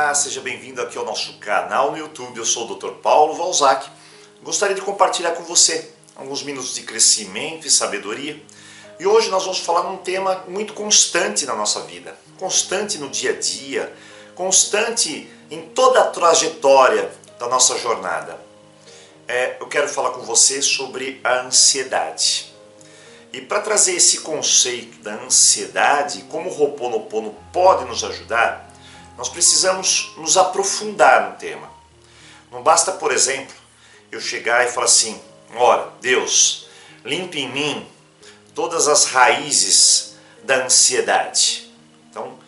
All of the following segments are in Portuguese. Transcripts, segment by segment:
Olá, seja bem-vindo aqui ao nosso canal no YouTube. Eu sou o Dr. Paulo Valzac. Gostaria de compartilhar com você alguns minutos de crescimento e sabedoria. E hoje nós vamos falar num tema muito constante na nossa vida, constante no dia a dia, constante em toda a trajetória da nossa jornada. Eu quero falar com você sobre a ansiedade. E para trazer esse conceito da ansiedade, como o Ho'oponopono pode nos ajudar, nós precisamos nos aprofundar no tema. Não basta, por exemplo, eu chegar e falar assim: ora, Deus, limpe em mim todas as raízes da ansiedade. Então,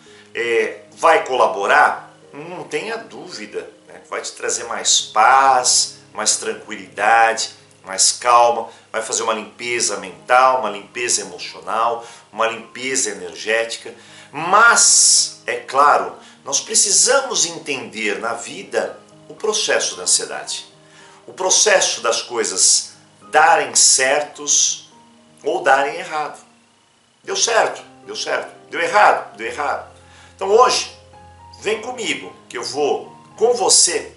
vai colaborar? Não tenha dúvida, né? Vai te trazer mais paz, mais tranquilidade, mais calma, vai fazer uma limpeza mental, uma limpeza emocional, uma limpeza energética. Mas, é claro, nós precisamos entender na vida o processo da ansiedade. O processo das coisas darem certos ou darem errado. Deu certo, deu certo. Deu errado, deu errado. Então hoje, vem comigo que eu vou, com você,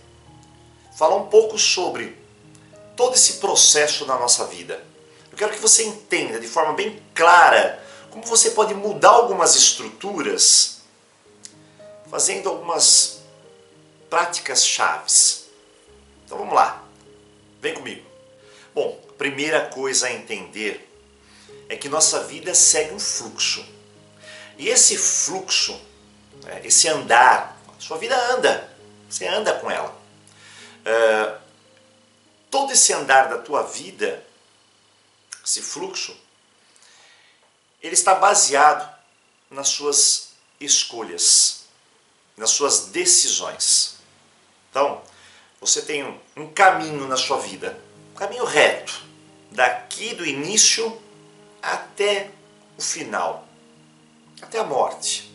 falar um pouco sobre todo esse processo na nossa vida. Eu quero que você entenda de forma bem clara como você pode mudar algumas estruturas fazendo algumas práticas chaves. Então vamos lá, vem comigo. Bom, a primeira coisa a entender é que nossa vida segue um fluxo. E esse fluxo, esse andar, sua vida anda, você anda com ela. Todo esse andar da tua vida, esse fluxo, ele está baseado nas suas escolhas, nas suas decisões. Então, você tem um caminho na sua vida, um caminho reto, daqui do início até o final, até a morte.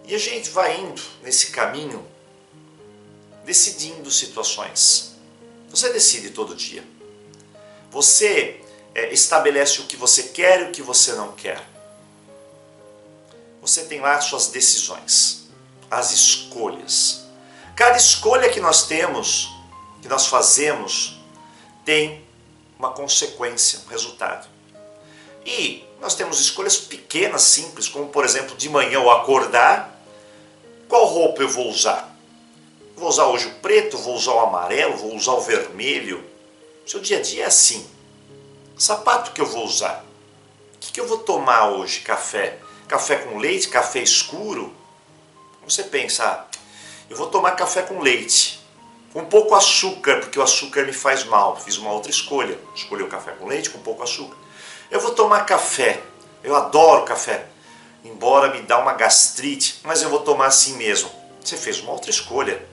E a gente vai indo nesse caminho, decidindo situações. Você decide todo dia. Você estabelece o que você quer e o que você não quer. Você tem lá as suas decisões, as escolhas. Cada escolha que nós temos, que nós fazemos, tem uma consequência, um resultado. E nós temos escolhas pequenas, simples, como por exemplo, de manhã eu acordar, qual roupa eu vou usar? Vou usar hoje o preto, vou usar o amarelo, vou usar o vermelho. Seu dia a dia é assim. Sapato que eu vou usar. O que eu vou tomar hoje? Café? Café com leite? Café escuro? Você pensa, eu vou tomar café com leite. Com pouco açúcar, porque o açúcar me faz mal. Fiz uma outra escolha. Escolhi o café com leite com pouco açúcar. Eu vou tomar café. Eu adoro café. Embora me dá uma gastrite, mas eu vou tomar assim mesmo. Você fez uma outra escolha.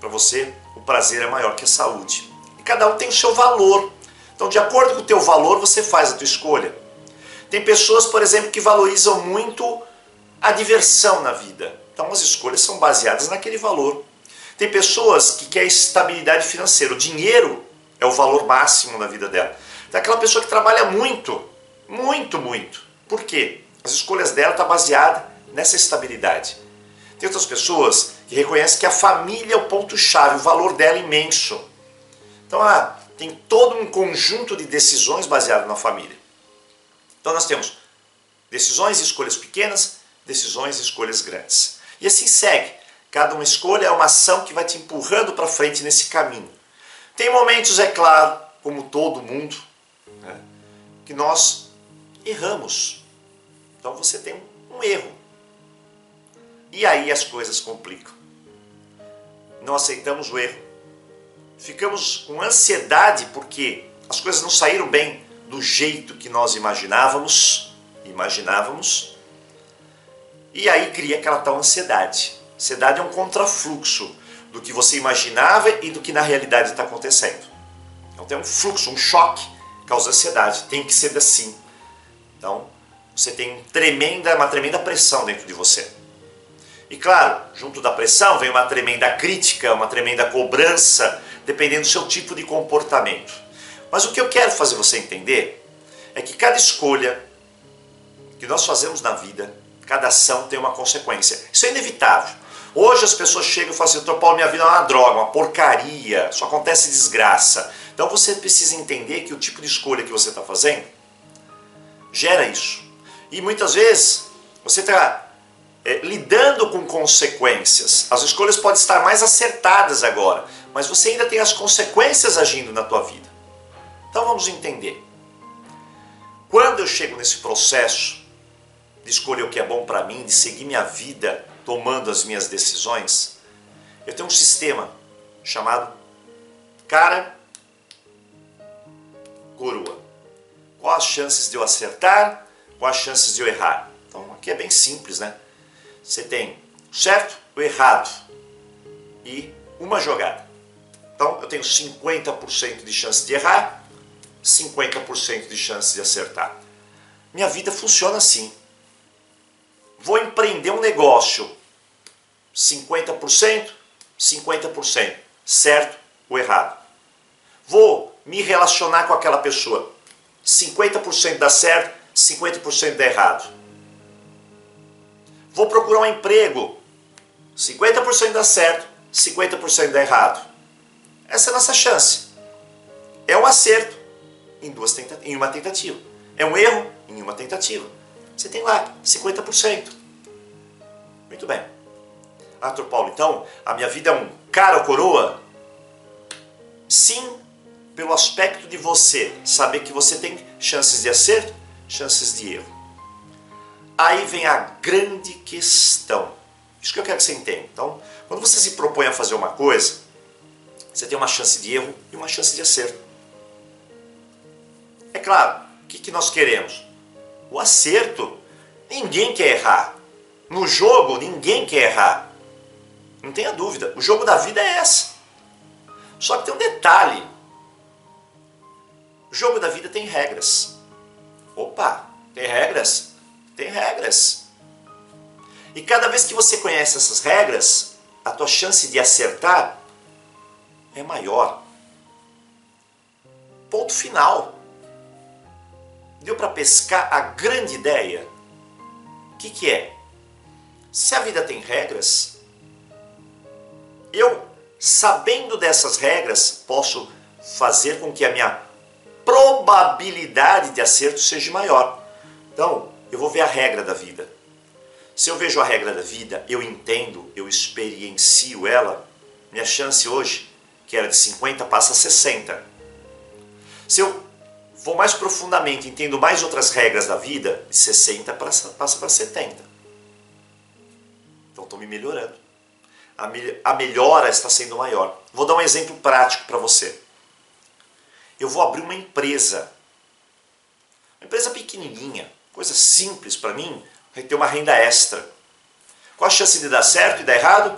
Para você, o prazer é maior que a saúde. E cada um tem o seu valor. Então, de acordo com o teu valor, você faz a tua escolha. Tem pessoas, por exemplo, que valorizam muito a diversão na vida. Então, as escolhas são baseadas naquele valor. Tem pessoas que querem estabilidade financeira. O dinheiro é o valor máximo na vida dela. Tem aquela pessoa que trabalha muito, muito, muito. Por quê? As escolhas dela estão baseadas nessa estabilidade. Tem outras pessoas que reconhecem que a família é o ponto-chave, o valor dela é imenso. Então, tem todo um conjunto de decisões baseado na família. Então, nós temos decisões e escolhas pequenas, decisões e escolhas grandes. E assim segue. Cada uma escolha é uma ação que vai te empurrando para frente nesse caminho. Tem momentos, é claro, como todo mundo, né, que nós erramos. Então, você tem um erro. E aí as coisas complicam. Não aceitamos o erro. Ficamos com ansiedade porque as coisas não saíram bem do jeito que nós imaginávamos. E aí cria aquela tal ansiedade. Ansiedade é um contrafluxo do que você imaginava e do que na realidade está acontecendo. Então tem um fluxo, um choque, causa ansiedade. Tem que ser assim. Então você tem uma tremenda pressão dentro de você. E claro, junto da pressão vem uma tremenda crítica, uma tremenda cobrança, dependendo do seu tipo de comportamento. Mas o que eu quero fazer você entender é que cada escolha que nós fazemos na vida, cada ação tem uma consequência. Isso é inevitável. Hoje as pessoas chegam e falam assim, Dr. Paulo, minha vida é uma droga, uma porcaria, só acontece desgraça. Então você precisa entender que o tipo de escolha que você está fazendo gera isso. E muitas vezes você está lidando com consequências. As escolhas podem estar mais acertadas agora, mas você ainda tem as consequências agindo na tua vida. Então vamos entender. Quando eu chego nesse processo de escolher o que é bom para mim, de seguir minha vida tomando as minhas decisões, eu tenho um sistema chamado cara, coroa. Quais as chances de eu acertar? Quais as chances de eu errar? Então aqui é bem simples, né? Você tem o certo, o errado e uma jogada. Então eu tenho 50% de chance de errar, 50% de chance de acertar. Minha vida funciona assim. Vou empreender um negócio, 50%, 50%, certo ou errado. Vou me relacionar com aquela pessoa, 50% dá certo, 50% dá errado. Vou procurar um emprego, 50% dá certo, 50% dá errado. Essa é a nossa chance. É um acerto em uma tentativa. É um erro em uma tentativa. Você tem lá 50%. Muito bem. Ah, Dr. Paulo, então a minha vida é um cara ou coroa? Sim, pelo aspecto de você saber que você tem chances de acerto, chances de erro. Aí vem a grande questão. Isso que eu quero que você entenda. Então, quando você se propõe a fazer uma coisa, você tem uma chance de erro e uma chance de acerto. É claro, o que nós queremos? O acerto. Ninguém quer errar. No jogo, ninguém quer errar. Não tenha dúvida. O jogo da vida é essa. Só que tem um detalhe. O jogo da vida tem regras. Opa, tem regras? Tem regras. E cada vez que você conhece essas regras, a tua chance de acertar é maior. Ponto final. Deu para pescar a grande ideia? O que é? Se a vida tem regras, eu, sabendo dessas regras, posso fazer com que a minha probabilidade de acerto seja maior. Então, eu vou ver a regra da vida. Se eu vejo a regra da vida, eu entendo, eu experiencio ela, minha chance hoje, que era de 50, passa a 60. Se eu vou mais profundamente, entendo mais outras regras da vida, de 60 passa para 70. Então estou me melhorando. A melhora está sendo maior. Vou dar um exemplo prático para você. Eu vou abrir uma empresa pequenininha, coisa simples para mim, vai ter uma renda extra. Qual a chance de dar certo e dar errado?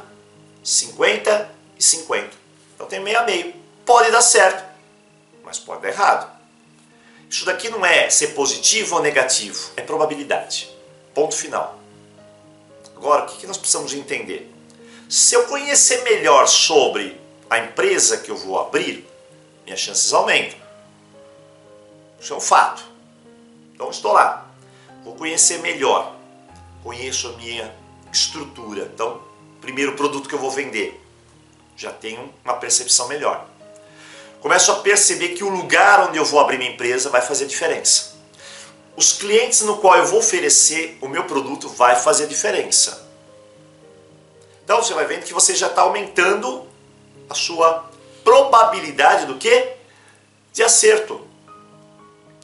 50 e 50. Então tem meio a meio. Pode dar certo, mas pode dar errado. Isso daqui não é ser positivo ou negativo, é probabilidade. Ponto final. Agora, o que nós precisamos entender? Se eu conhecer melhor sobre a empresa que eu vou abrir, minhas chances aumentam. Isso é um fato. Então estou lá. Vou conhecer melhor. Conheço a minha estrutura. Então, primeiro produto que eu vou vender. Já tenho uma percepção melhor. Começo a perceber que o lugar onde eu vou abrir minha empresa vai fazer diferença. Os clientes no qual eu vou oferecer o meu produto vai fazer diferença. Então você vai vendo que você já está aumentando a sua probabilidade do quê? De acerto.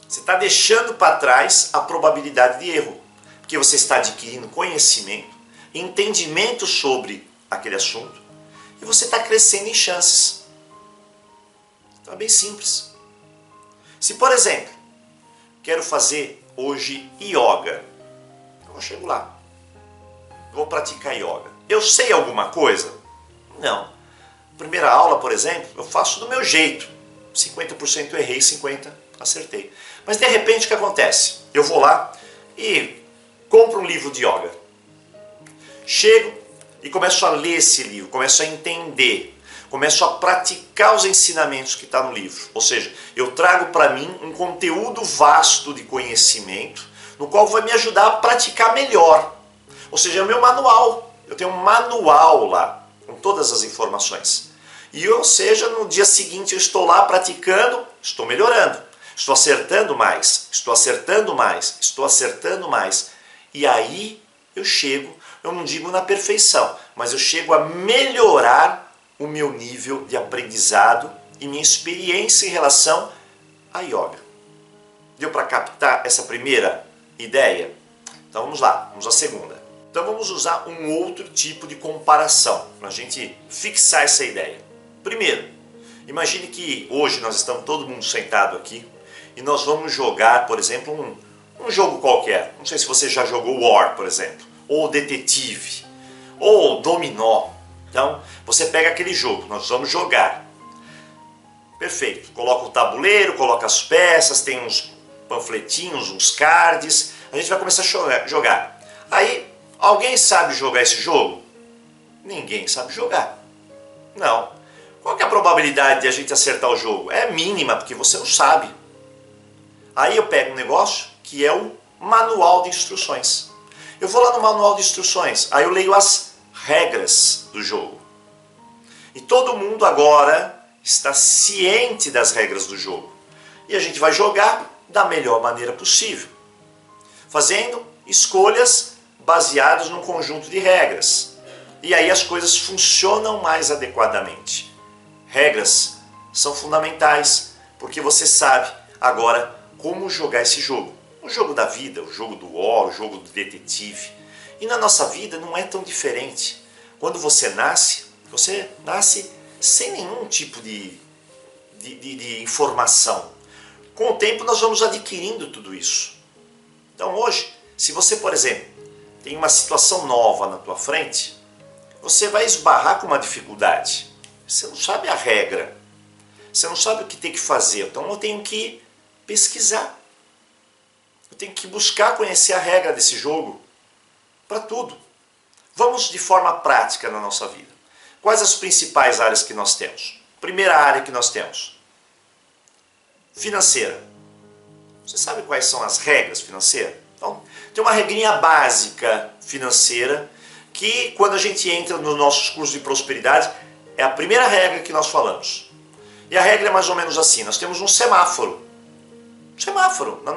Você está deixando para trás a probabilidade de erro. Porque você está adquirindo conhecimento, entendimento sobre aquele assunto e você está crescendo em chances. Então é bem simples. Se, por exemplo, quero fazer hoje yoga, eu chego lá, vou praticar yoga. Eu sei alguma coisa? Não. Primeira aula, por exemplo, eu faço do meu jeito. 50% eu errei, 50% acertei. Mas de repente o que acontece? Eu vou lá e compro um livro de yoga. Chego e começo a ler esse livro, começo a entender, começo a praticar os ensinamentos que está no livro. Ou seja, eu trago para mim um conteúdo vasto de conhecimento, no qual vai me ajudar a praticar melhor. Ou seja, é o meu manual. Eu tenho um manual lá, com todas as informações. E ou seja, no dia seguinte eu estou lá praticando, estou melhorando. Estou acertando mais, estou acertando mais, estou acertando mais. E aí eu chego, eu não digo na perfeição, mas eu chego a melhorar o meu nível de aprendizado e minha experiência em relação à yoga. Deu para captar essa primeira ideia? Então vamos lá, vamos à segunda. Então vamos usar um outro tipo de comparação para a gente fixar essa ideia. Primeiro, imagine que hoje nós estamos todo mundo sentado aqui e nós vamos jogar, por exemplo, um jogo qualquer. Não sei se você já jogou War, por exemplo, ou Detetive, ou Dominó. Então, você pega aquele jogo, nós vamos jogar. Perfeito. Coloca o tabuleiro, coloca as peças, tem uns panfletinhos, uns cards. A gente vai começar a jogar. Aí, alguém sabe jogar esse jogo? Ninguém sabe jogar. Não. Qual que é a probabilidade de a gente acertar o jogo? É mínima, porque você não sabe. Aí eu pego um negócio que é o manual de instruções. Eu vou lá no manual de instruções, aí eu leio as regras do jogo. E todo mundo agora está ciente das regras do jogo. E a gente vai jogar da melhor maneira possível, fazendo escolhas baseadas num conjunto de regras. E aí as coisas funcionam mais adequadamente. Regras são fundamentais, porque você sabe agora como jogar esse jogo. O jogo da vida, o jogo do War, o jogo do detetive. E na nossa vida não é tão diferente. Quando você nasce sem nenhum tipo de informação. Com o tempo nós vamos adquirindo tudo isso. Então hoje, se você, por exemplo, tem uma situação nova na tua frente, você vai esbarrar com uma dificuldade. Você não sabe a regra. Você não sabe o que tem que fazer. Então eu tenho que pesquisar. Eu tenho que buscar conhecer a regra desse jogo para tudo. Vamos de forma prática na nossa vida. Quais as principais áreas que nós temos? Primeira área que nós temos: financeira. Você sabe quais são as regras financeiras? Então, tem uma regrinha básica financeira que, quando a gente entra nos nossos cursos de prosperidade, é a primeira regra que nós falamos. E a regra é mais ou menos assim: nós temos um semáforo. Um semáforo. Na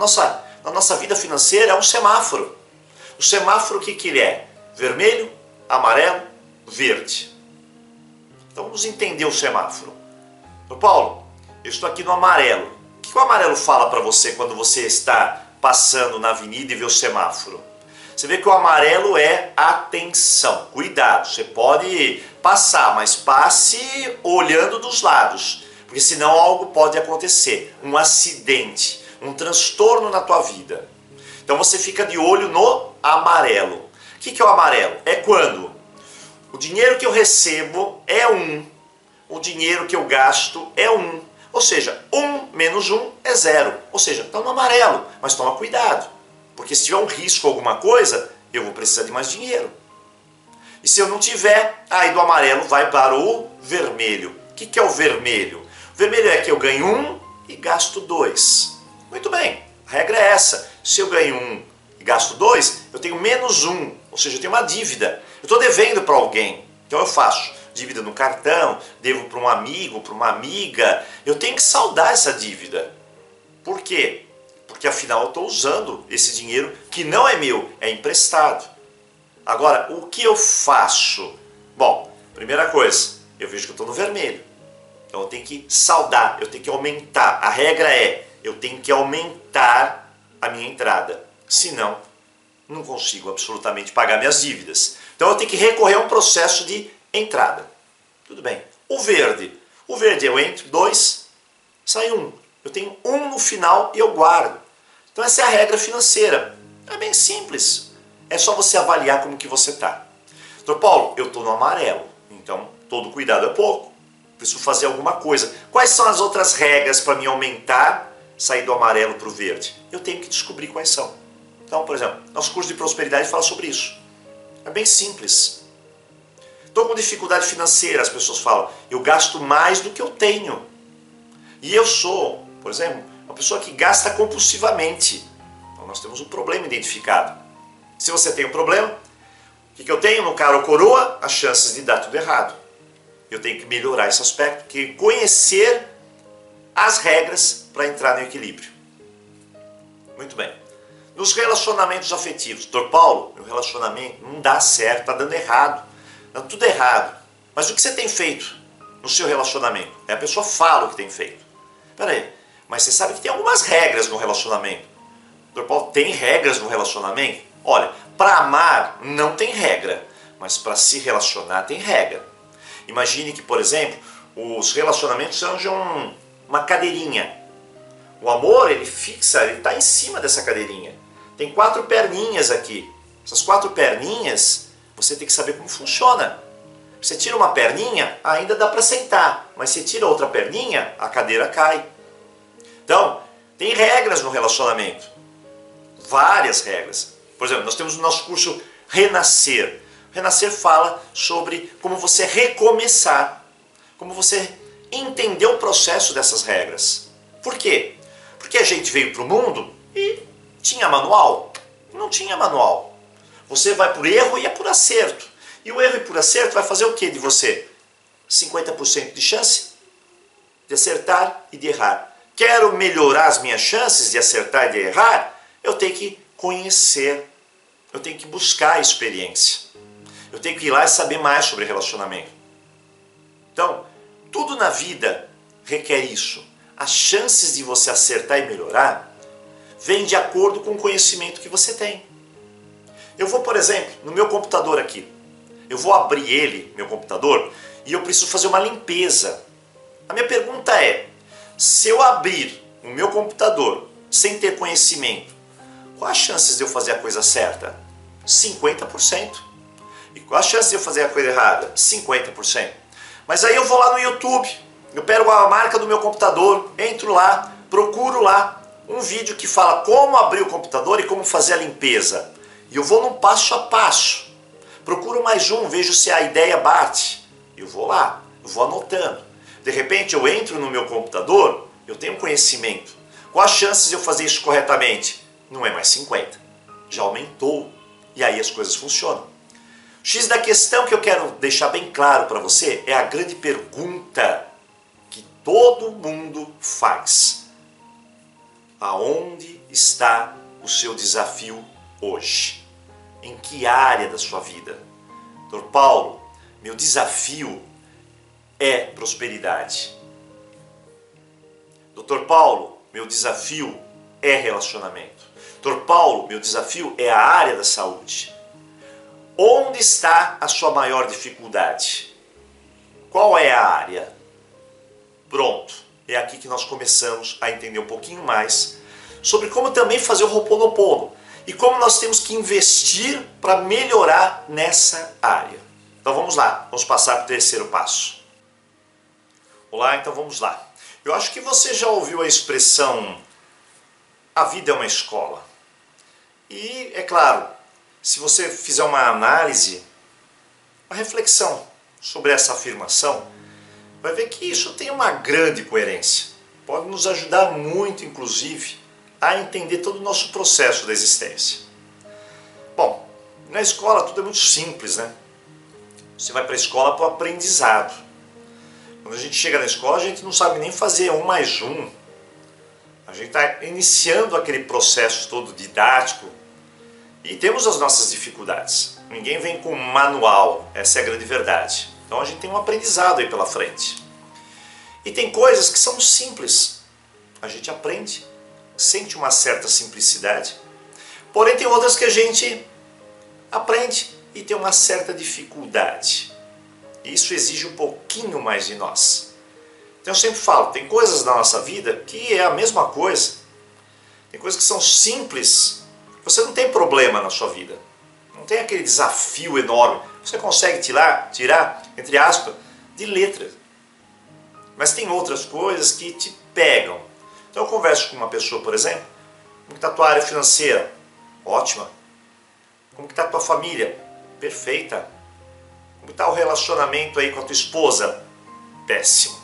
nossa vida financeira é um semáforo. O semáforo, o que ele é? Vermelho, amarelo, verde. Então vamos entender o semáforo. Paulo, eu estou aqui no amarelo. O que o amarelo fala para você quando você está passando na avenida e vê o semáforo? Você vê que o amarelo é atenção, cuidado. Você pode passar, mas passe olhando dos lados, porque senão algo pode acontecer. Um acidente, um transtorno na tua vida. Então você fica de olho no amarelo. O que é o amarelo? É quando o dinheiro que eu recebo é 1, o dinheiro que eu gasto é 1. Ou seja, 1 menos 1 é 0. Ou seja, está no amarelo, mas toma cuidado. Porque se tiver um risco alguma coisa, eu vou precisar de mais dinheiro. E se eu não tiver, aí do amarelo vai para o vermelho. O que é o vermelho? O vermelho é que eu ganho 1 e gasto 2. Muito bem, a regra é essa. Se eu ganho 1 e gasto 2, eu tenho menos 1. Ou seja, eu tenho uma dívida. Eu estou devendo para alguém. Então eu faço dívida no cartão, devo para um amigo, para uma amiga. Eu tenho que saldar essa dívida. Por quê? Porque afinal eu estou usando esse dinheiro que não é meu, é emprestado. Agora, o que eu faço? Bom, primeira coisa, eu vejo que eu estou no vermelho. Então eu tenho que saldar, eu tenho que aumentar. A regra é, eu tenho que aumentar a minha entrada. Senão, não consigo absolutamente pagar minhas dívidas. Então eu tenho que recorrer a um processo de entrada. Tudo bem. O verde eu entro, 2, sai 1. Eu tenho 1 no final e eu guardo. Então essa é a regra financeira. É bem simples. É só você avaliar como que você está. Doutor Paulo, eu estou no amarelo. Então todo cuidado é pouco. Preciso fazer alguma coisa. Quais são as outras regras para me aumentar, sair do amarelo para o verde? Eu tenho que descobrir quais são. Então, por exemplo, nosso curso de prosperidade fala sobre isso. É bem simples. Estou com dificuldade financeira, as pessoas falam, eu gasto mais do que eu tenho. E eu sou, por exemplo, uma pessoa que gasta compulsivamente. Então nós temos um problema identificado. Se você tem um problema, o que eu tenho no cara ou coroa? As chances de dar tudo errado. Eu tenho que melhorar esse aspecto, que conhecer as regras para entrar no equilíbrio. Muito bem. Nos relacionamentos afetivos, Dr. Paulo, meu relacionamento não dá certo, está dando errado, dando tudo errado. Mas o que você tem feito no seu relacionamento? A pessoa fala o que tem feito. Espera aí, mas você sabe que tem algumas regras no relacionamento. Dr. Paulo, tem regras no relacionamento? Olha, para amar não tem regra, mas para se relacionar tem regra. Imagine que, por exemplo, os relacionamentos sejam uma cadeirinha. O amor, ele fixa, ele está em cima dessa cadeirinha. Tem 4 perninhas aqui. Essas 4 perninhas, você tem que saber como funciona. Você tira uma perninha, ainda dá para sentar. Mas se tira outra perninha, a cadeira cai. Então, tem regras no relacionamento. Várias regras. Por exemplo, nós temos no nosso curso Renascer. Renascer fala sobre como você recomeçar. Como você entender o processo dessas regras. Por quê? Porque a gente veio para o mundo e tinha manual? Não tinha manual. Você vai por erro e é por acerto. E o erro e por acerto vai fazer o que de você? 50% de chance de acertar e de errar. Quero melhorar as minhas chances de acertar e de errar? Eu tenho que conhecer. Eu tenho que buscar a experiência. Eu tenho que ir lá e saber mais sobre relacionamento. Então, tudo na vida requer isso. As chances de você acertar e melhorar vêm de acordo com o conhecimento que você tem. Eu vou, por exemplo, no meu computador aqui. Eu vou abrir ele, meu computador, e eu preciso fazer uma limpeza. A minha pergunta é, se eu abrir o meu computador sem ter conhecimento, quais as chances de eu fazer a coisa certa? 50%. E quais as chances de eu fazer a coisa errada? 50%. Mas aí eu vou lá no YouTube, eu pego a marca do meu computador, entro lá, procuro lá um vídeo que fala como abrir o computador e como fazer a limpeza. E eu vou num passo a passo. Procuro mais um, vejo se a ideia bate. Eu vou lá, eu vou anotando. De repente eu entro no meu computador, eu tenho conhecimento. Quais as chances de eu fazer isso corretamente? Não é mais 50. Já aumentou. E aí as coisas funcionam. O X da questão que eu quero deixar bem claro para você é a grande pergunta que todo mundo faz. Aonde está o seu desafio hoje? Em que área da sua vida? Dr. Paulo, meu desafio é prosperidade. Dr. Paulo, meu desafio é relacionamento. Dr. Paulo, meu desafio é a área da saúde. Onde está a sua maior dificuldade? Qual é a área? Pronto, é aqui que nós começamos a entender um pouquinho mais sobre como também fazer o Ho'oponopono e como nós temos que investir para melhorar nessa área. Então vamos lá, vamos passar para o terceiro passo. Olá, então vamos lá. Eu acho que você já ouviu a expressão a vida é uma escola. E, é claro, se você fizer uma análise, uma reflexão sobre essa afirmação, vai ver que isso tem uma grande coerência. Pode nos ajudar muito, inclusive, a entender todo o nosso processo da existência. Bom, na escola tudo é muito simples, né? Você vai para a escola para o aprendizado. Quando a gente chega na escola, a gente não sabe nem fazer 1 mais 1. A gente está iniciando aquele processo todo didático e temos as nossas dificuldades. Ninguém vem com um manual, essa é a grande verdade. Então a gente tem um aprendizado aí pela frente. E tem coisas que são simples. A gente aprende, sente uma certa simplicidade. Porém tem outras que a gente aprende e tem uma certa dificuldade. Isso exige um pouquinho mais de nós. Então eu sempre falo, tem coisas na nossa vida que é a mesma coisa. Tem coisas que são simples. Você não tem problema na sua vida. Não tem aquele desafio enorme. Você consegue tirar, entre aspas, de letra. Mas tem outras coisas que te pegam. Então eu converso com uma pessoa, por exemplo, como está a tua área financeira? Ótima. Como está a tua família? Perfeita. Como está o relacionamento aí com a tua esposa? Péssimo.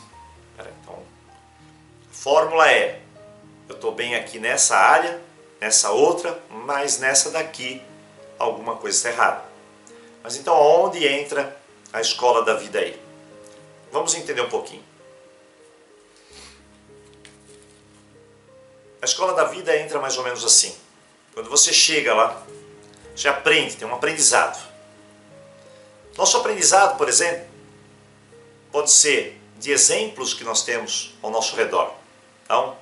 Então, a fórmula é, eu estou bem aqui nessa área, nessa outra, mas nessa daqui alguma coisa está errada. Mas então onde entra a escola da vida aí? Vamos entender um pouquinho. A escola da vida entra mais ou menos assim. Quando você chega lá, você aprende, tem um aprendizado. Nosso aprendizado, por exemplo, pode ser de exemplos que nós temos ao nosso redor. Então,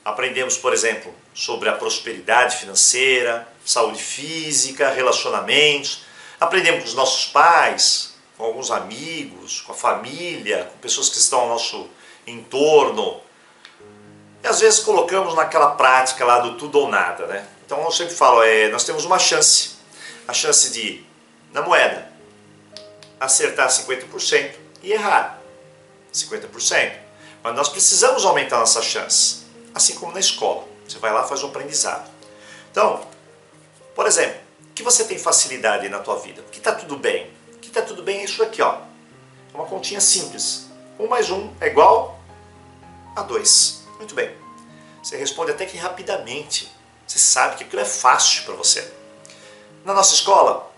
aprendemos, por exemplo, sobre a prosperidade financeira, saúde física, relacionamentos. Aprendemos com os nossos pais, com alguns amigos, com a família, com pessoas que estão ao nosso entorno. E às vezes colocamos naquela prática lá do tudo ou nada, né? Então eu sempre falo, nós temos uma chance. A chance de, na moeda, acertar 50% e errar 50%. Mas nós precisamos aumentar nossa chance. Assim como na escola. Você vai lá e faz um aprendizado. Então, por exemplo, o que você tem facilidade aí na tua vida? O que está tudo bem? O que está tudo bem é isso aqui, ó. É uma continha simples. 1 mais 1 é igual a 2. Muito bem. Você responde até que rapidamente. Você sabe que aquilo é fácil para você. Na nossa escola,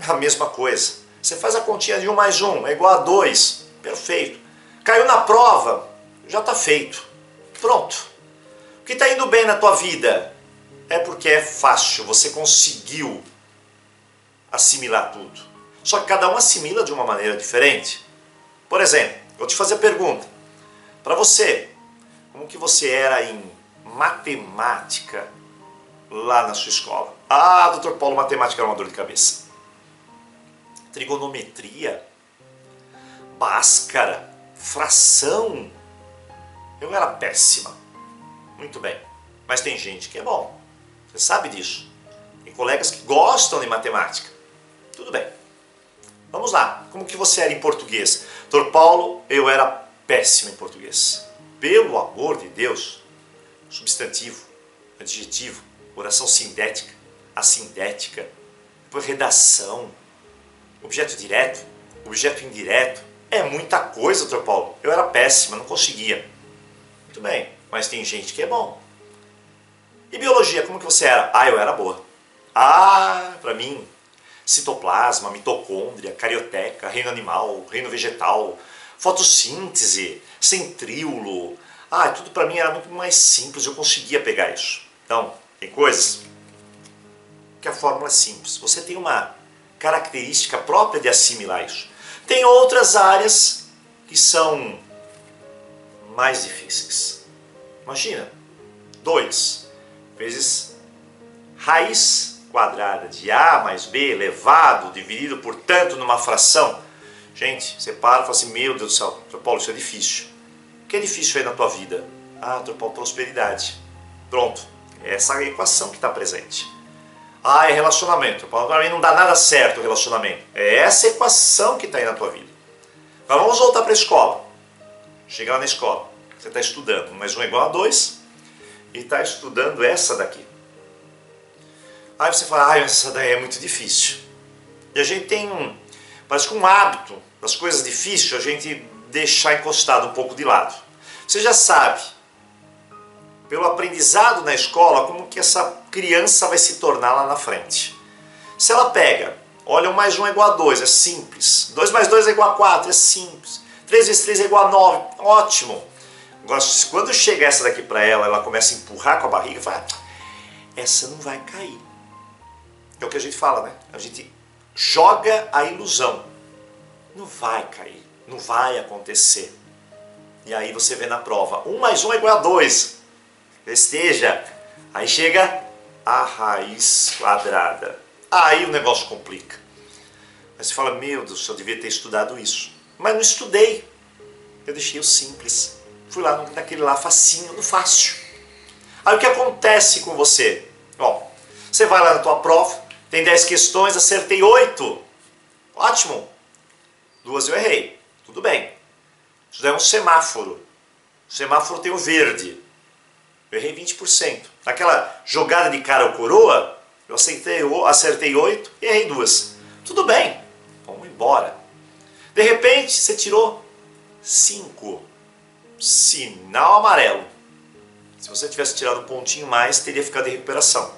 a mesma coisa. Você faz a continha de 1 mais 1 é igual a 2. Perfeito. Caiu na prova, já está feito. Pronto. O que está indo bem na tua vida é porque é fácil. Você conseguiu assimilar tudo. Só que cada um assimila de uma maneira diferente. Por exemplo, eu vou te fazer a pergunta. Para você, como que você era em matemática lá na sua escola? Ah, doutor Paulo, matemática era uma dor de cabeça. Trigonometria, Bhaskara, fração, eu era péssima. Muito bem, mas tem gente que é bom. Você sabe disso. Tem colegas que gostam de matemática. Tudo bem. Vamos lá, como que você era em português? Doutor Paulo, eu era péssimo em português. Pelo amor de Deus, substantivo, adjetivo, oração sindética, assindética, depois redação, objeto direto, objeto indireto. É muita coisa, doutor Paulo. Eu era péssima, não conseguia. Muito bem, mas tem gente que é bom. E biologia, como que você era? Ah, eu era boa. Ah, para mim, citoplasma, mitocôndria, carioteca, reino animal, reino vegetal, fotossíntese, centríolo. Ah, tudo para mim era muito mais simples, eu conseguia pegar isso. Então, tem coisas que a fórmula é simples. Você tem uma característica própria de assimilar isso. Tem outras áreas que são mais difíceis. Imagina, 2 vezes raiz quadrada de A mais B elevado, dividido por tanto numa fração. Gente, você para e fala assim, meu Deus do céu, doutor Paulo, isso é difícil. O que é difícil aí na tua vida? Ah, doutor Paulo, prosperidade. Pronto, essa é a equação que está presente. Ah, é relacionamento. Para mim não dá nada certo o relacionamento. É essa equação que está aí na tua vida. Agora vamos voltar para a escola. Chega lá na escola. Você está estudando 1 mais 1 é igual a 2 e está estudando essa daqui. Aí você fala, essa daí é muito difícil. E a gente tem parece que um hábito das coisas difíceis a gente deixar encostado um pouco de lado. Você já sabe, pelo aprendizado na escola, como que essa criança vai se tornar lá na frente. Se ela pega, olha, 1 mais 1 é igual a 2, é simples. 2 mais 2 é igual a 4, é simples. 3 vezes 3 é igual a 9, ótimo. Agora, quando chega essa daqui para ela, ela começa a empurrar com a barriga e fala, essa não vai cair. É o que a gente fala, né? A gente joga a ilusão. Não vai cair, não vai acontecer. E aí você vê na prova, 1 mais 1 é igual a 2. Festeja. Aí chega a raiz quadrada. Aí o negócio complica. Aí você fala, meu Deus, eu devia ter estudado isso. Mas não estudei. Eu deixei o simples. Fui lá naquele lá facinho, no fácil. Aí o que acontece com você? Ó, você vai lá na tua prova, tem 10 questões, acertei 8. Ótimo. 2 eu errei. Tudo bem. Isso daí é um semáforo. O semáforo tem o verde. Eu errei 20%. Naquela jogada de cara ou coroa, eu acertei 8 e errei 2. Tudo bem. Vamos embora. De repente, você tirou 5. Sinal amarelo. Se você tivesse tirado um pontinho mais, teria ficado em recuperação.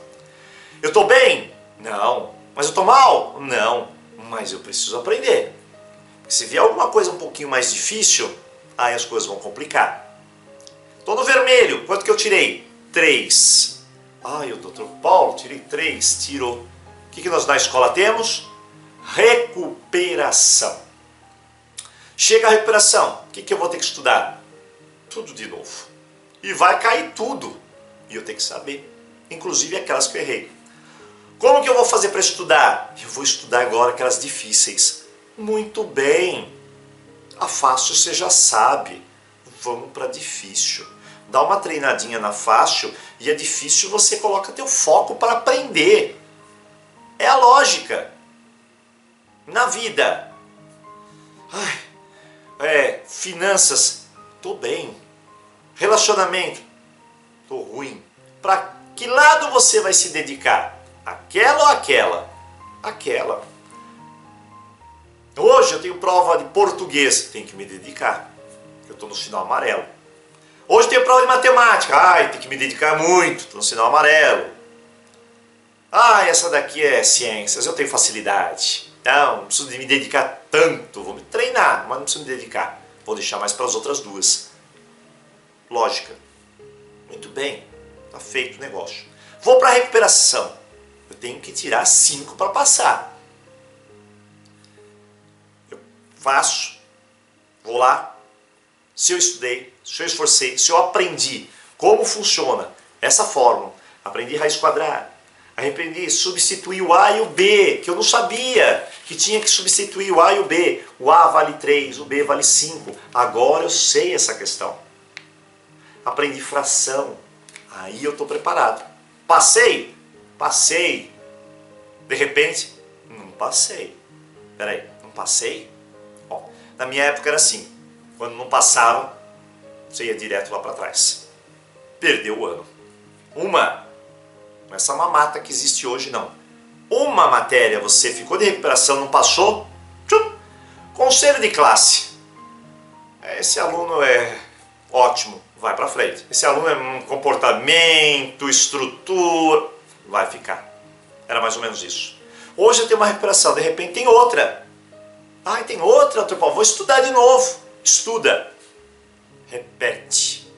Eu estou bem? Não. Mas eu estou mal? Não. mas eu preciso aprender. Se vier alguma coisa um pouquinho mais difícil, aí as coisas vão complicar. Estou no vermelho, quanto que eu tirei? 3. Ai, o doutor Paulo, tirei 3, tirou. O que nós na escola temos? Recuperação. Chega a recuperação, o que eu vou ter que estudar? Tudo de novo. E vai cair tudo. E eu tenho que saber, inclusive aquelas que eu errei. Como que eu vou fazer para estudar? Eu vou estudar agora aquelas difíceis. Muito bem. A fácil você já sabe. Vamos para difícil. Dá uma treinadinha na fácil e a difícil você coloca teu foco para aprender. É a lógica. Na vida. Finanças. Tô bem. Relacionamento. Tô ruim. Para que lado você vai se dedicar? Aquela ou aquela? Aquela. Hoje eu tenho prova de português. Tenho que me dedicar. Eu estou no sinal amarelo. Hoje eu tenho prova de matemática. Ai, tem que me dedicar muito. Estou no sinal amarelo. Essa daqui é ciências. Eu tenho facilidade. Não preciso de me dedicar tanto. Vou me treinar, mas não preciso me dedicar. Vou deixar mais para as outras duas. Lógica. Muito bem. Está feito o negócio. Vou para a recuperação. Eu tenho que tirar 5 para passar. Eu faço. Vou lá. Se eu estudei, se eu esforcei, se eu aprendi como funciona essa fórmula, aprendi raiz quadrada, aprendi substituir o A e o B, que eu não sabia que tinha que substituir o A e o B. O A vale 3, o B vale 5. Agora eu sei essa questão. Aprendi fração. Aí eu estou preparado. Passei? Passei. De repente, não passei. Peraí, não passei? Na minha época era assim. Quando não passava, você ia direto lá para trás. Perdeu o ano. Não é essa mamata que existe hoje, não. Uma matéria você ficou de recuperação, não passou. Tchum, conselho de classe. Esse aluno é ótimo, vai para frente. Esse aluno é um comportamento, estrutura, vai ficar. Era mais ou menos isso. Hoje eu tenho uma recuperação, de repente tem outra. Tem outra, vou estudar de novo. Estuda. Repete.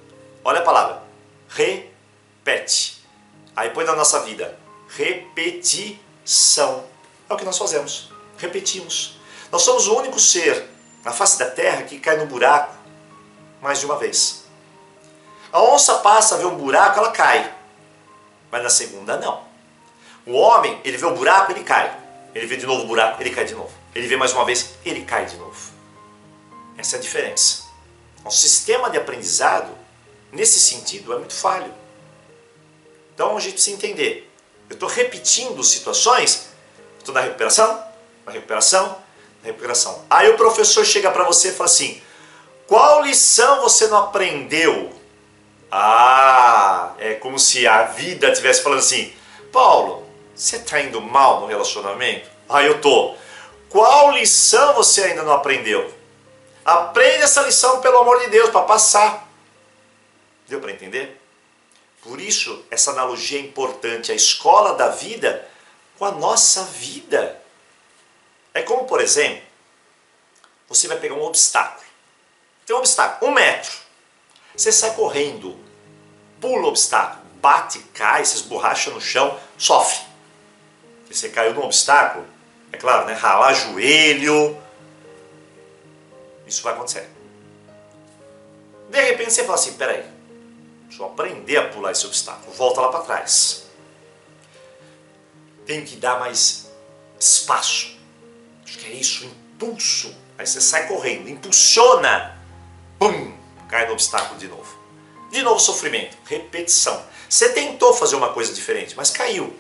Olha a palavra. Repete. Aí põe na nossa vida. Repetição. É o que nós fazemos. Repetimos. Nós somos o único ser na face da terra que cai no buraco mais de uma vez. A onça passa, vê um buraco, ela cai. Mas na segunda não. O homem, ele vê o buraco, ele cai. Ele vê de novo o buraco, ele cai de novo. Ele vê mais uma vez, ele cai de novo. Essa é a diferença. O sistema de aprendizado, nesse sentido, é muito falho. Então a gente precisa entender. Eu estou repetindo situações, estou na recuperação, na recuperação, na recuperação. Aí o professor chega para você e fala assim, qual lição você não aprendeu? É como se a vida estivesse falando assim, Paulo, você está indo mal no relacionamento? Eu estou. Qual lição você ainda não aprendeu? Aprende essa lição, pelo amor de Deus, para passar. Deu para entender? Por isso, essa analogia é importante. A escola da vida com a nossa vida. É como, por exemplo, você vai pegar um obstáculo. Tem um obstáculo, 1 metro. Você sai correndo, pula o obstáculo, bate, cai, se esborracha no chão, sofre. Porque você caiu num obstáculo, é claro, né? Ralar joelho. Isso vai acontecer. De repente você fala assim, peraí, deixa eu aprender a pular esse obstáculo. Volta lá para trás. Tenho que dar mais espaço. Acho que é isso, impulso. Aí você sai correndo, impulsiona. Pum, cai no obstáculo de novo. De novo sofrimento, repetição. Você tentou fazer uma coisa diferente, mas caiu.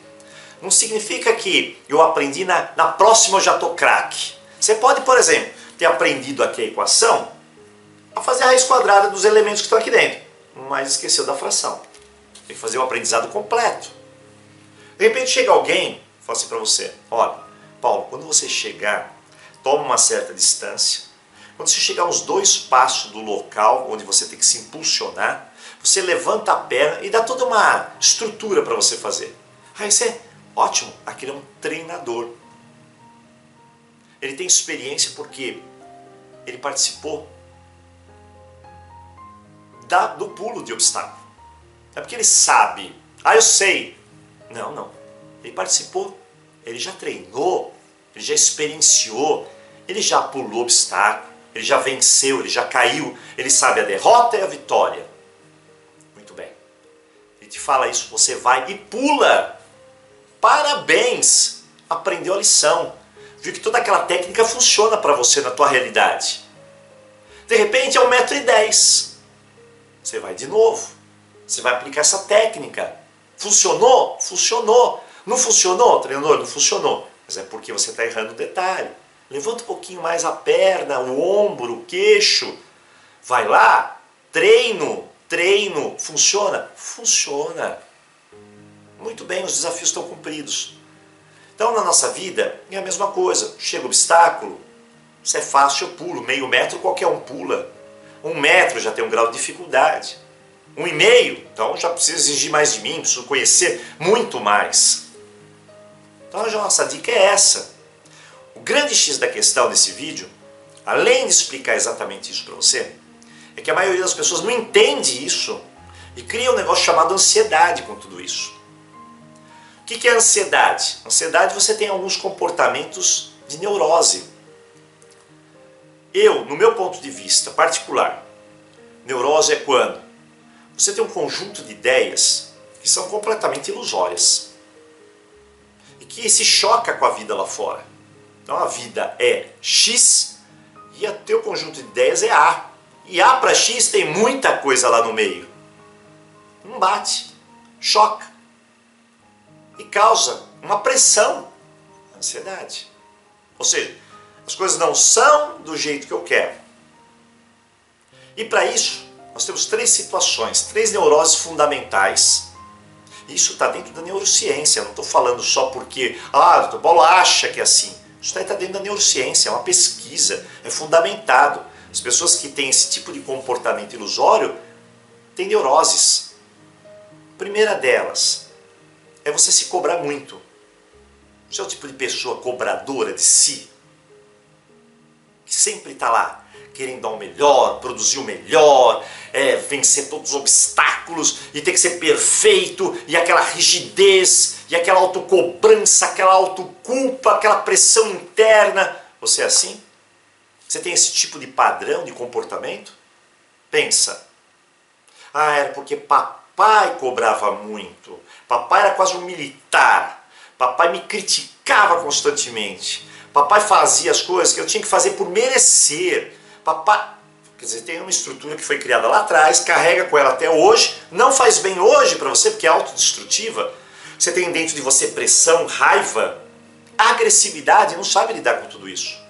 Não significa que eu aprendi, na próxima eu já estou craque. Você pode, por exemplo, ter aprendido aqui a equação, a fazer a raiz quadrada dos elementos que estão aqui dentro, mas esqueceu da fração. Tem que fazer o aprendizado completo. De repente chega alguém e fala assim para você, olha, Paulo, quando você chegar, toma uma certa distância, quando você chegar uns 2 passos do local onde você tem que se impulsionar, você levanta a perna e dá toda uma estrutura para você fazer. Aí você, ótimo, aquele é um treinador. Ele tem experiência porque ele participou do pulo de obstáculo. Não é porque ele sabe, eu sei. Não, não. Ele participou, ele já treinou, ele já experienciou, ele já pulou obstáculo, ele já venceu, ele já caiu, ele sabe a derrota e a vitória. Muito bem. Ele te fala isso, você vai e pula. Parabéns! Aprendeu a lição. Viu que toda aquela técnica funciona para você na tua realidade. De repente é 1,10 m. Você vai de novo. Você vai aplicar essa técnica. Funcionou? Funcionou. Não funcionou, treinador? Não funcionou. Mas é porque você está errando o detalhe. Levanta um pouquinho mais a perna, o ombro, o queixo. Vai lá, treino. Funciona? Funciona. Muito bem, os desafios estão cumpridos. Então na nossa vida é a mesma coisa. Chega o obstáculo, se é fácil eu pulo. Meio metro qualquer um pula. 1 metro já tem um grau de dificuldade. 1,5, então já precisa exigir mais de mim, preciso conhecer muito mais. Então a nossa dica é essa. O grande X da questão desse vídeo, além de explicar exatamente isso para você, é que a maioria das pessoas não entende isso e cria um negócio chamado ansiedade com tudo isso. O que é ansiedade? Ansiedade, você tem alguns comportamentos de neurose. No meu ponto de vista particular, neurose é quando você tem um conjunto de ideias que são completamente ilusórias e que se choca com a vida lá fora. Então a vida é X e o teu conjunto de ideias é A. E A para X tem muita coisa lá no meio. Não bate, choca e causa uma pressão, ansiedade. Ou seja, as coisas não são do jeito que eu quero. E para isso, nós temos 3 situações, 3 neuroses fundamentais. Isso está dentro da neurociência, eu não estou falando só porque, doutor Paulo acha que é assim. Isso está dentro da neurociência, é uma pesquisa, é fundamentado. As pessoas que têm esse tipo de comportamento ilusório têm neuroses. A primeira delas é você se cobrar muito. Você é o tipo de pessoa cobradora de si, que sempre está lá, querendo dar o melhor, produzir o melhor, vencer todos os obstáculos e ter que ser perfeito, e aquela rigidez, e aquela autocobrança, aquela autoculpa, aquela pressão interna. Você é assim? Você tem esse tipo de padrão de comportamento? Pensa. Era porque papai cobrava muito. Papai era quase um militar. Papai me criticava constantemente. Papai fazia as coisas que eu tinha que fazer por merecer. Papai, quer dizer, tem uma estrutura que foi criada lá atrás, carrega com ela até hoje, não faz bem hoje para você porque é autodestrutiva. Você tem dentro de você pressão, raiva, agressividade, não sabe lidar com tudo isso.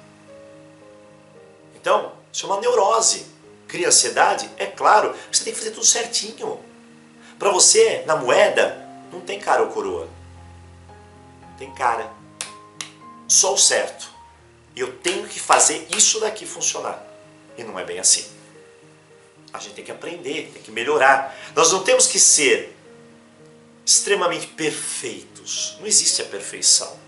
Então, isso é uma neurose. Cria ansiedade? É claro, você tem que fazer tudo certinho. Para você, na moeda, não tem cara ou coroa. Tem cara. Só o certo. Eu tenho que fazer isso daqui funcionar. E não é bem assim. A gente tem que aprender, tem que melhorar. Nós não temos que ser extremamente perfeitos. Não existe a perfeição.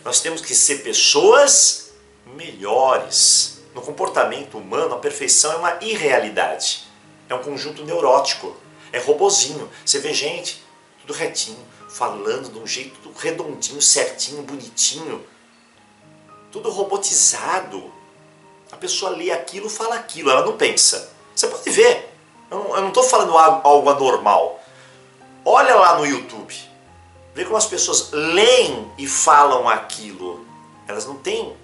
Nós temos que ser pessoas melhores. No comportamento humano, a perfeição é uma irrealidade. É um conjunto neurótico. É robozinho. Você vê gente, tudo retinho, falando de um jeito tudo redondinho, certinho, bonitinho. Tudo robotizado. A pessoa lê aquilo, fala aquilo, ela não pensa. Você pode ver. Eu não estou falando algo anormal. Olha lá no YouTube. Vê como as pessoas leem e falam aquilo. Elas não têm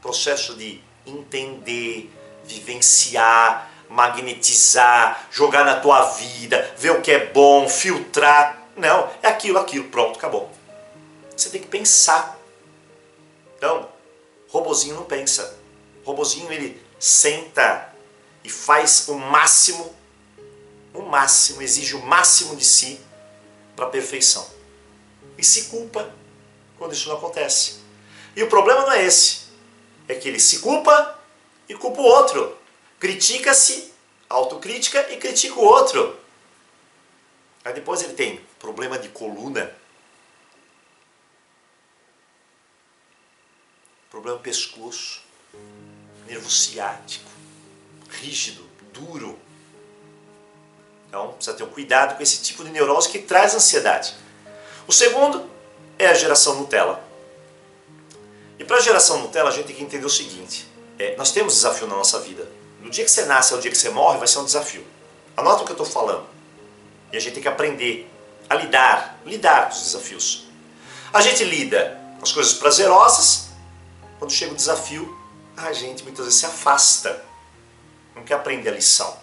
processo de entender, vivenciar, magnetizar, jogar na tua vida, ver o que é bom, filtrar. Não, é aquilo, pronto, acabou. Você tem que pensar. Então, robozinho não pensa. Robozinho, ele senta e faz o máximo, exige o máximo de si para a perfeição. E se culpa quando isso não acontece. E o problema não é esse. É que ele se culpa e culpa o outro. Critica-se, autocrítica e critica o outro. Aí depois ele tem problema de coluna. problema no pescoço, nervo ciático, rígido, duro. Então, precisa ter um cuidado com esse tipo de neurose que traz ansiedade. O segundo é a geração Nutella. E para a geração Nutella, a gente tem que entender o seguinte. Nós temos desafio na nossa vida. No dia que você nasce ao dia que você morre, vai ser um desafio. Anota o que eu estou falando. E a gente tem que aprender a lidar com os desafios. A gente lida com as coisas prazerosas. Quando chega o desafio, a gente muitas vezes se afasta. Não quer aprender a lição.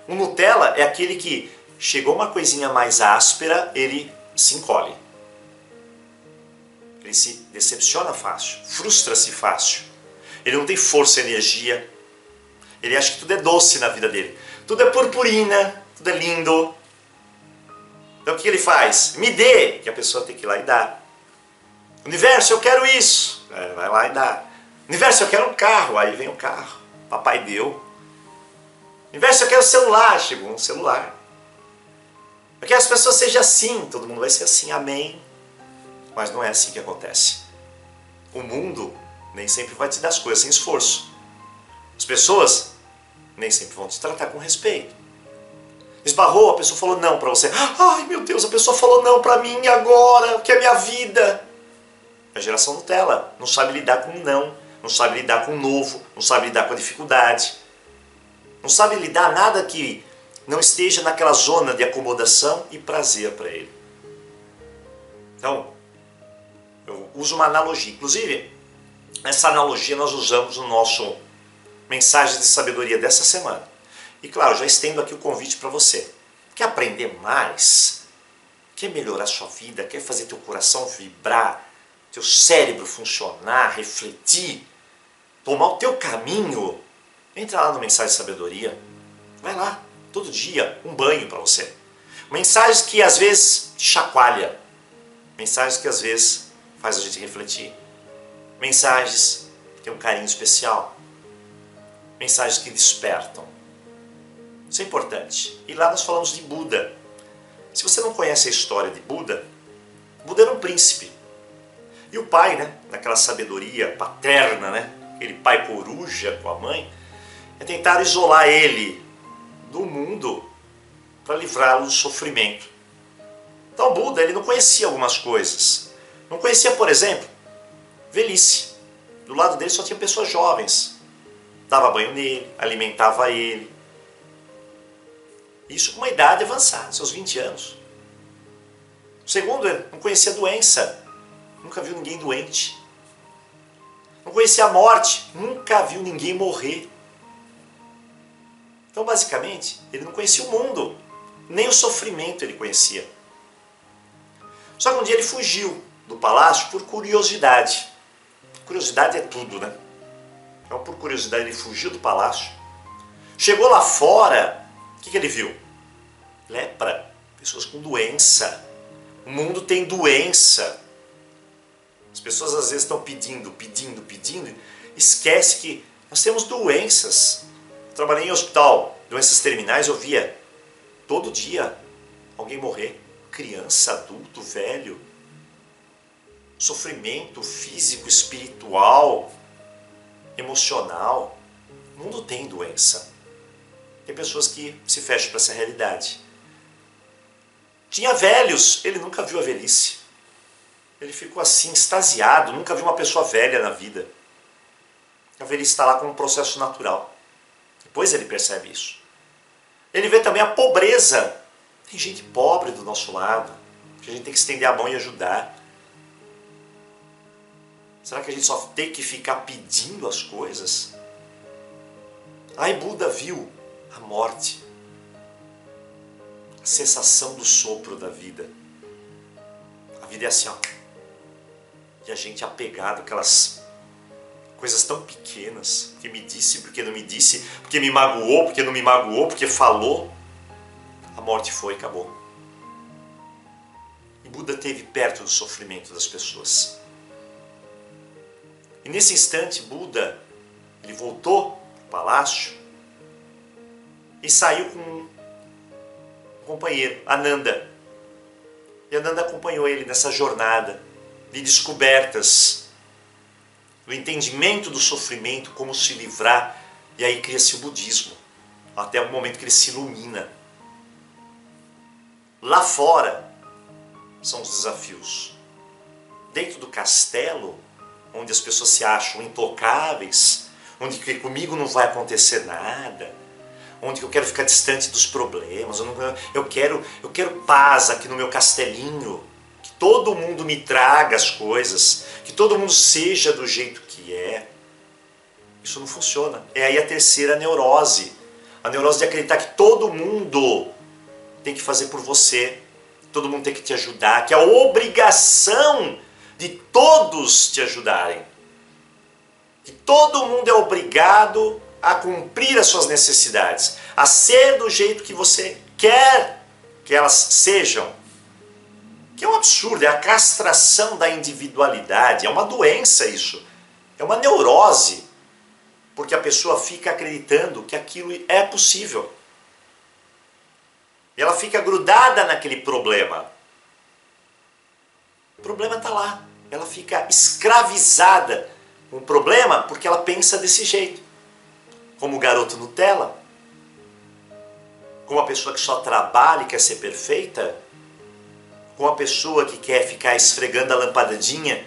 O Nutella é aquele que chegou uma coisinha mais áspera, ele se encolhe. Ele se decepciona fácil, frustra-se fácil. Ele não tem força e energia. Ele acha que tudo é doce na vida dele. Tudo é purpurina, tudo é lindo. Então o que ele faz? Me dê, que a pessoa tem que ir lá e dar. Universo, eu quero isso. Vai lá e dá. Universo, eu quero um carro. Aí vem o carro. Papai deu. Universo, eu quero um celular. Chegou um celular. Eu quero que as pessoas sejam assim. Todo mundo vai ser assim. Amém. Mas não é assim que acontece. O mundo nem sempre vai te dar as coisas sem esforço. As pessoas nem sempre vão te tratar com respeito. Esbarrou, a pessoa falou não para você. Ai meu Deus, a pessoa falou não para mim agora, que é minha vida. A geração Nutella não sabe lidar com o não sabe lidar com o novo, não sabe lidar com a dificuldade. Não sabe lidar nada que não esteja naquela zona de acomodação e prazer para ele. Então, eu uso uma analogia. Inclusive, essa analogia nós usamos no nosso Mensagem de Sabedoria dessa semana. E claro, já estendo aqui o convite para você. Quer aprender mais? Quer melhorar a sua vida? Quer fazer teu coração vibrar? Teu cérebro funcionar? Refletir? Tomar o teu caminho? Entra lá no Mensagem de Sabedoria. Vai lá, todo dia, um banho para você. Mensagens que às vezes te chacoalha. Mensagens que às vezes faz a gente refletir. Mensagens que têm um carinho especial. Mensagens que despertam. Isso é importante. E lá nós falamos de Buda. Se você não conhece a história de Buda, Buda era um príncipe. E o pai, né, naquela sabedoria paterna, né, aquele pai coruja com a mãe, tentaram isolar ele do mundo para livrá-lo do sofrimento. Então Buda, ele não conhecia algumas coisas. Não conhecia, por exemplo, velhice. Do lado dele só tinha pessoas jovens. Dava banho nele, alimentava ele. Isso com uma idade avançada, seus 20 anos. Segundo, ele não conhecia doença. Nunca viu ninguém doente. Não conhecia a morte. Nunca viu ninguém morrer. Então, basicamente, ele não conhecia o mundo. Nem o sofrimento ele conhecia. Só que um dia ele fugiu do palácio por curiosidade. Curiosidade é tudo, né? Então, por curiosidade, ele fugiu do palácio. Chegou lá fora, o que ele viu? Lepra, pessoas com doença. O mundo tem doença. As pessoas às vezes estão pedindo. Esquece que nós temos doenças. Eu trabalhei em hospital, doenças terminais, eu via todo dia alguém morrer. Criança, adulto, velho. Sofrimento físico, espiritual, emocional. O mundo tem doença. Tem pessoas que se fecham para essa realidade. Tinha velhos, ele nunca viu a velhice. Ele ficou assim, extasiado, nunca viu uma pessoa velha na vida. A velhice está lá como um processo natural. Depois ele percebe isso. Ele vê também a pobreza. Tem gente pobre do nosso lado, que a gente tem que estender a mão e ajudar. Será que a gente só tem que ficar pedindo as coisas? Aí Buda viu a morte, a cessação do sopro da vida. A vida é assim, ó. E a gente é apegado àquelas coisas tão pequenas. Porque me disse, porque não me disse, porque me magoou, porque não me magoou, porque falou. A morte foi e acabou. E Buda esteve perto do sofrimento das pessoas. E nesse instante, Buda, ele voltou para o palácio e saiu com um companheiro, Ananda. E Ananda acompanhou ele nessa jornada de descobertas. do entendimento do sofrimento, como se livrar, e aí cria-se o budismo, até o momento que ele se ilumina. Lá fora são os desafios. Dentro do castelo, onde as pessoas se acham intocáveis, onde que comigo não vai acontecer nada, onde eu quero ficar distante dos problemas, eu quero paz aqui no meu castelinho, que todo mundo me traga as coisas, que todo mundo seja do jeito que é. Isso não funciona. É aí a terceira neurose. A neurose de acreditar que todo mundo tem que fazer por você, todo mundo tem que te ajudar, que é a obrigação de todos te ajudarem. Que todo mundo é obrigado a cumprir as suas necessidades, a ser do jeito que você quer que elas sejam. Que é um absurdo, é a castração da individualidade, é uma doença isso, é uma neurose, porque a pessoa fica acreditando que aquilo é possível. E ela fica grudada naquele problema. O problema está lá, ela fica escravizada com o problema porque ela pensa desse jeito. Como o garoto Nutella, como a pessoa que só trabalha e quer ser perfeita, como a pessoa que quer ficar esfregando a lampadinha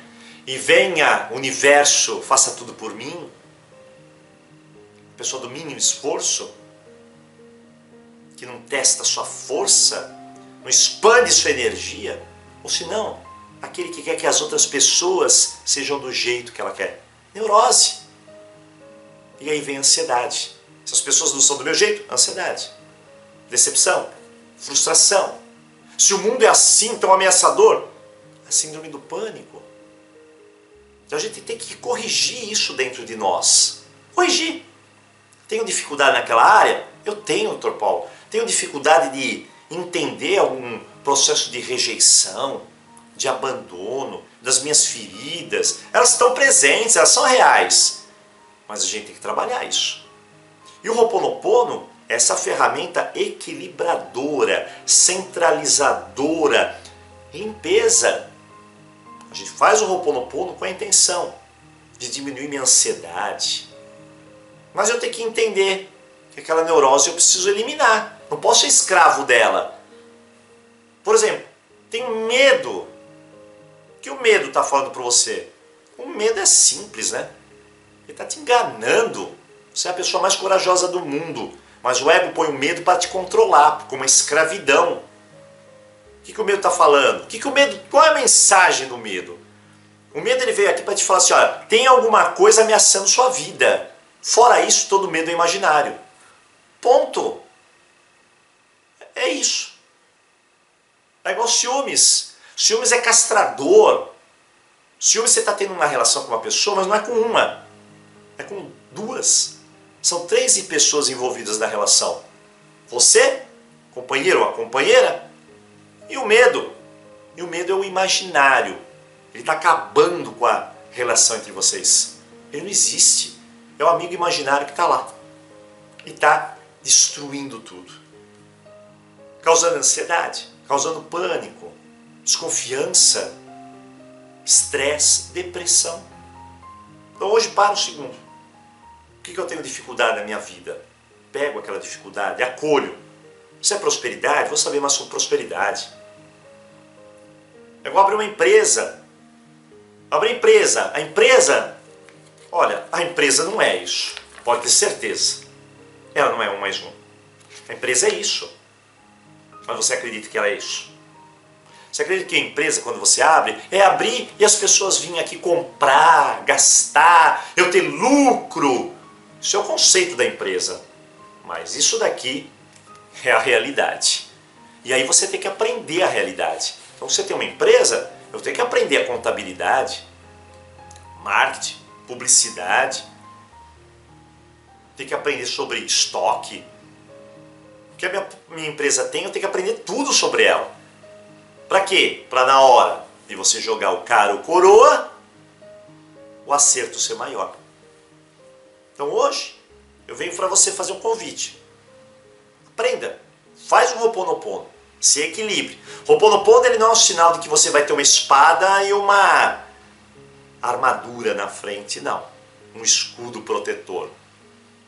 e venha universo, faça tudo por mim, a pessoa do mínimo esforço, que não testa sua força, não expande sua energia, ou se não, aquele que quer que as outras pessoas sejam do jeito que ela quer. Neurose. E aí vem a ansiedade. Se as pessoas não são do meu jeito, ansiedade. Decepção, frustração. Se o mundo é assim, tão ameaçador, a síndrome do pânico. Então a gente tem que corrigir isso dentro de nós. Corrigir. Tenho dificuldade naquela área? Eu tenho, Dr. Paulo. Tenho dificuldade de entender algum processo de rejeição, de abandono, das minhas feridas. Elas estão presentes, elas são reais. Mas a gente tem que trabalhar isso. E o Ho'oponopono é essa ferramenta equilibradora, centralizadora, limpeza. A gente faz o Ho'oponopono com a intenção de diminuir minha ansiedade. Mas eu tenho que entender que aquela neurose eu preciso eliminar. Não posso ser escravo dela. Por exemplo, tenho medo. O que o medo está falando para você? O medo é simples, né? Ele está te enganando. Você é a pessoa mais corajosa do mundo. Mas o ego põe o medo para te controlar, como uma escravidão. O que o medo está falando? Qual é a mensagem do medo? O medo ele veio aqui para te falar assim, olha, tem alguma coisa ameaçando sua vida. Fora isso, todo medo é imaginário. Ponto. É isso. É igual ciúmes. Ciúmes é castrador. Ciúmes você está tendo uma relação com uma pessoa, mas não é com uma. É com duas. São 3 pessoas envolvidas na relação. Você, companheiro ou a companheira, e o medo. E o medo é o imaginário. Ele está acabando com a relação entre vocês. Ele não existe. É o amigo imaginário que está lá. E está destruindo tudo. Causando ansiedade, causando pânico, desconfiança, estresse, depressão. Então hoje para um segundo. O que eu tenho dificuldade na minha vida? Pego aquela dificuldade, acolho. Se é prosperidade, vou saber mais sobre prosperidade. Eu vou abrir uma empresa. Abrir empresa. A empresa, olha, a empresa não é isso. Pode ter certeza. Ela não é 1 mais 1. A empresa é isso. Mas você acredita que ela é isso? Você acredita que a empresa, quando você abre, é abrir e as pessoas virem aqui comprar, gastar, eu ter lucro? Isso é o conceito da empresa. Mas isso daqui é a realidade. E aí você tem que aprender a realidade. Então você tem uma empresa, eu tenho que aprender a contabilidade, marketing, publicidade. Tem que aprender sobre estoque. O que a minha empresa tem, eu tenho que aprender tudo sobre ela. Para quê? Para na hora de você jogar o cara ou coroa, o acerto ser maior. Então hoje, eu venho para você fazer um convite. Aprenda. Faz um Ho'oponopono. Se equilibre. Ho'oponopono ele não é um sinal de que você vai ter uma espada e uma armadura na frente, não. Um escudo protetor.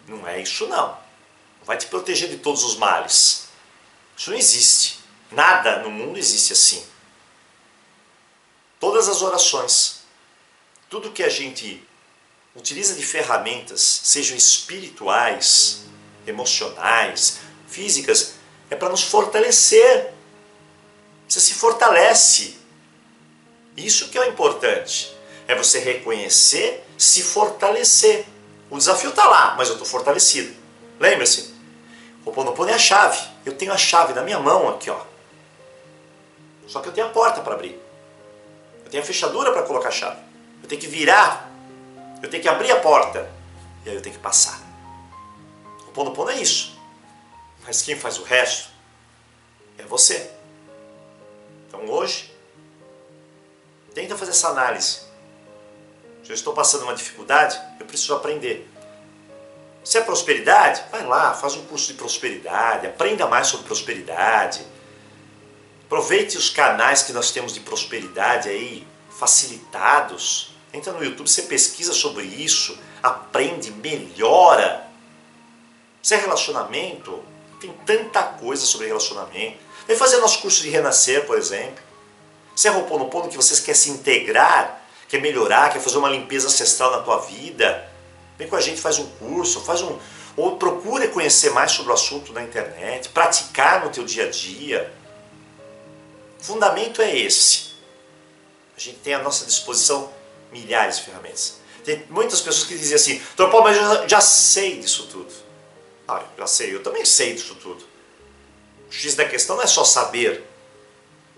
Não é isso, não. Não vai te proteger de todos os males. Isso não existe. Nada no mundo existe assim. Todas as orações, tudo que a gente utiliza de ferramentas, sejam espirituais, emocionais, físicas, é para nos fortalecer. Você se fortalece. Isso que é o importante. É você reconhecer, se fortalecer. O desafio está lá, mas eu estou fortalecido. Lembre-se, o Ho'oponopono é a chave. Eu tenho a chave na minha mão aqui, ó. Só que eu tenho a porta para abrir. Eu tenho a fechadura para colocar a chave. Eu tenho que virar. Eu tenho que abrir a porta. E aí eu tenho que passar. O Ho'oponopono é isso. Mas quem faz o resto é você. Então hoje, tenta fazer essa análise. Se eu estou passando uma dificuldade, eu preciso aprender. Se é prosperidade, vai lá, faz um curso de prosperidade, aprenda mais sobre prosperidade. Aproveite os canais que nós temos de prosperidade aí, facilitados. Entra no YouTube, você pesquisa sobre isso, aprende, melhora. Se é relacionamento, tem tanta coisa sobre relacionamento. Vem fazer nosso curso de Renascer, por exemplo. Se é Ho'oponopono que você quer se integrar, quer melhorar, quer fazer uma limpeza ancestral na tua vida, vem com a gente, faz um curso, ou procure conhecer mais sobre o assunto na internet, praticar no teu dia a dia. O fundamento é esse. A gente tem à nossa disposição milhares de ferramentas. Tem muitas pessoas que dizem assim, Dr. Paulo, mas eu já sei disso tudo. Ah, eu já sei, eu também sei disso tudo. O X da questão não é só saber.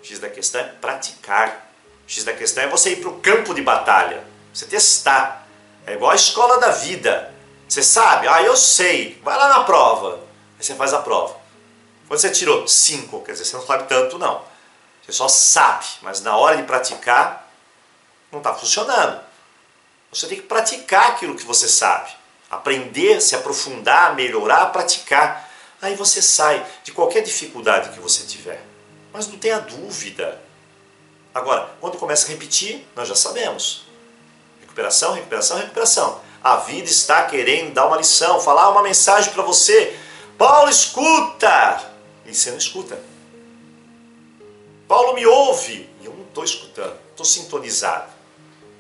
O X da questão é praticar. O X da questão é você ir para o campo de batalha. Você testar. É igual a escola da vida. Você sabe? Ah, eu sei. Vai lá na prova. Aí você faz a prova. Quando você tirou 5, quer dizer, você não sabe tanto não. Você só sabe, mas na hora de praticar, não está funcionando. Você tem que praticar aquilo que você sabe. Aprender, se aprofundar, melhorar, praticar. Aí você sai de qualquer dificuldade que você tiver. Mas não tenha dúvida. Agora, quando começa a repetir, nós já sabemos. Recuperação, recuperação, recuperação. A vida está querendo dar uma lição, falar uma mensagem para você. Paulo, escuta! E você não escuta. Paulo, me ouve! E eu não estou escutando, estou sintonizado.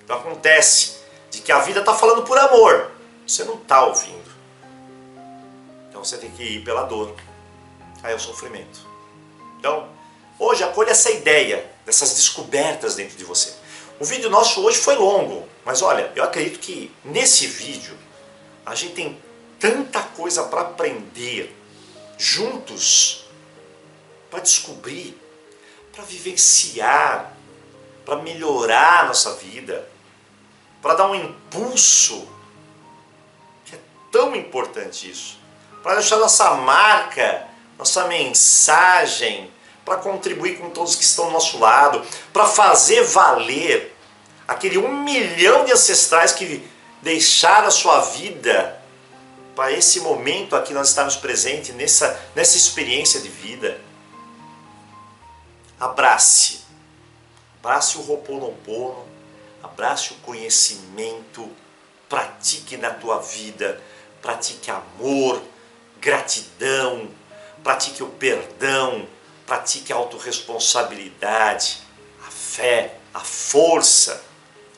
Então acontece de que a vida está falando por amor. Você não está ouvindo. Então você tem que ir pela dor. Aí é o sofrimento. Então, hoje acolha essa ideia, dessas descobertas dentro de você. O vídeo nosso hoje foi longo, mas olha, eu acredito que nesse vídeo a gente tem tanta coisa para aprender juntos, para descobrir, para vivenciar, para melhorar a nossa vida, para dar um impulso, que é tão importante isso, para deixar nossa marca, nossa mensagem, para contribuir com todos que estão do nosso lado, para fazer valer aquele 1 milhão de ancestrais que deixaram a sua vida para esse momento aqui nós estamos presentes, nessa experiência de vida. Abrace. Abrace o Ho'oponopono, abrace o conhecimento, pratique na tua vida, pratique amor, gratidão, pratique o perdão, pratique a autorresponsabilidade, a fé, a força.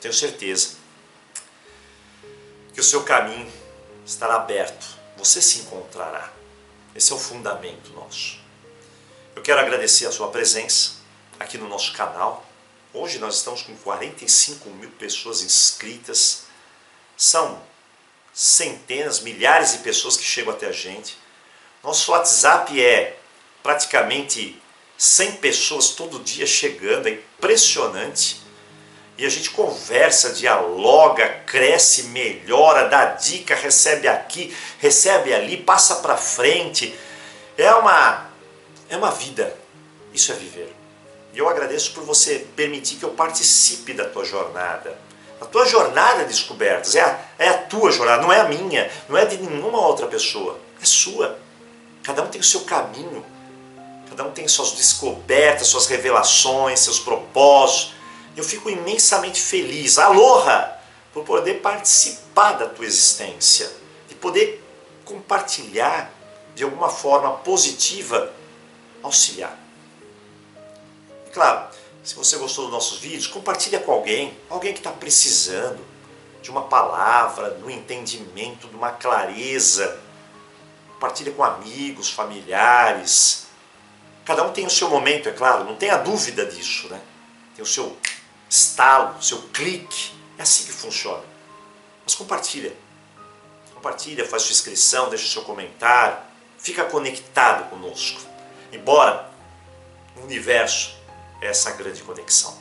Tenho certeza que o seu caminho estará aberto, você se encontrará. Esse é o fundamento nosso. Eu quero agradecer a sua presença aqui no nosso canal. Hoje nós estamos com 45 mil pessoas inscritas. São centenas, milhares de pessoas que chegam até a gente. Nosso WhatsApp é praticamente 100 pessoas todo dia chegando, é impressionante. E a gente conversa, dialoga, cresce, melhora, dá dica, recebe aqui, recebe ali, passa para frente. É uma vida, isso é viver. E eu agradeço por você permitir que eu participe da tua jornada. A tua jornada de descobertas, é a tua jornada, não é a minha, não é de nenhuma outra pessoa, é sua. Cada um tem o seu caminho, cada um tem suas descobertas, suas revelações, seus propósitos. Eu fico imensamente feliz, aloha, por poder participar da tua existência, de poder compartilhar de alguma forma positiva, auxiliar. E claro, se você gostou dos nossos vídeos, compartilha com alguém que está precisando de uma palavra, de um entendimento, de uma clareza. Compartilha com amigos, familiares. Cada um tem o seu momento, é claro, não tenha dúvida disso, né? Tem o seu estalo, o seu clique. É assim que funciona. Mas compartilha. Compartilha, faz sua inscrição, deixa o seu comentário. Fica conectado conosco. Embora o universo é essa grande conexão.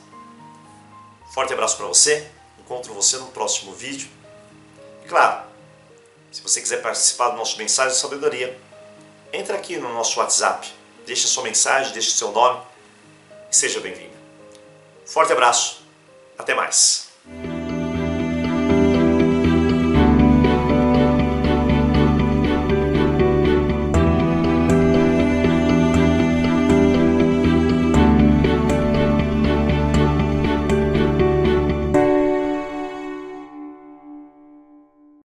Forte abraço para você. Encontro você no próximo vídeo. E claro, se você quiser participar do nosso Mensagem de Sabedoria, entra aqui no nosso WhatsApp. Deixa sua mensagem, deixa seu nome e seja bem-vindo. Forte abraço. Até mais.